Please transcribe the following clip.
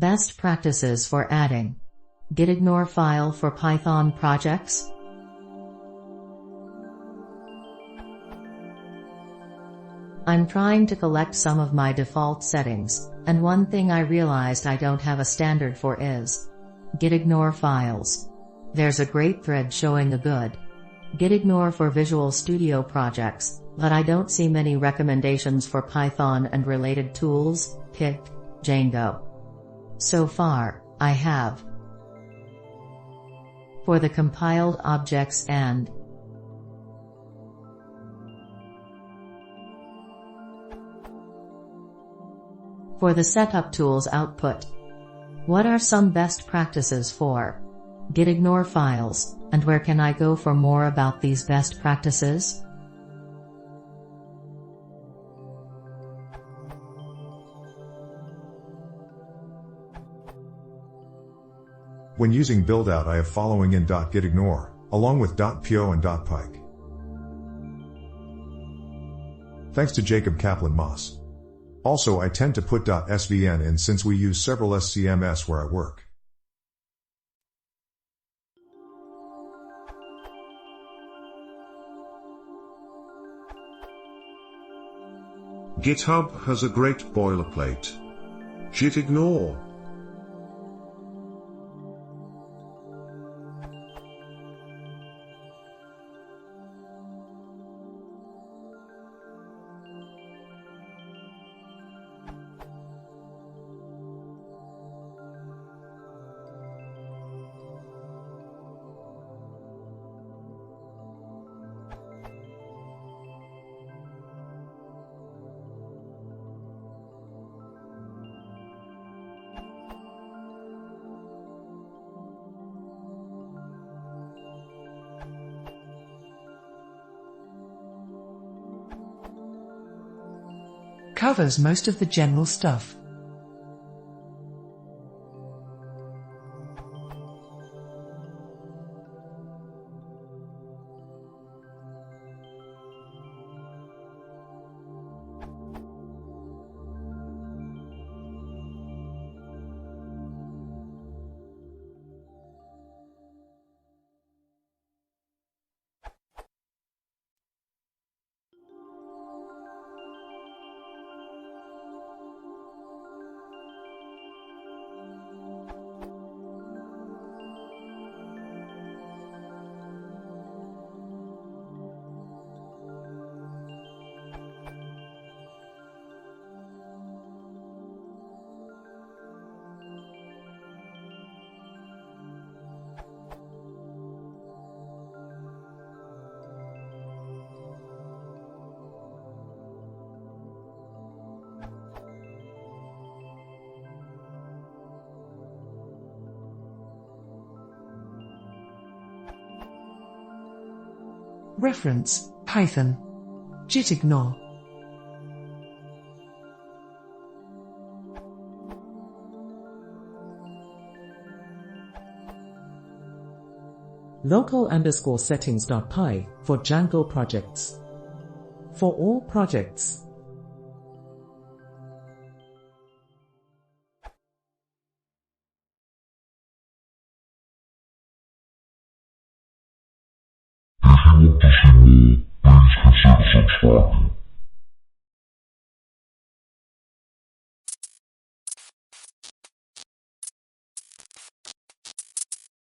Best practices for adding gitignore file for Python projects. I'm trying to collect some of my default settings, and one thing I realized I don't have a standard for is gitignore files. There's a great thread showing a good gitignore for Visual Studio projects, but I don't see many recommendations for Python and related tools, pygtk, django. So far, I have for the compiled objects and for the setup tools output. What are some best practices for gitignore files, and where can I go for more about these best practices? When using buildout, I have following in .gitignore, along with .po and .pyk. Thanks to Jacob Kaplan Moss. Also, I tend to put .svn in since we use several SCMS where I work. GitHub has a great boilerplate. Gitignore. Covers most of the general stuff. Reference, Python. Gitignore. local_settings.py for Django projects. For all projects. If you want to see more, please consider subscribing.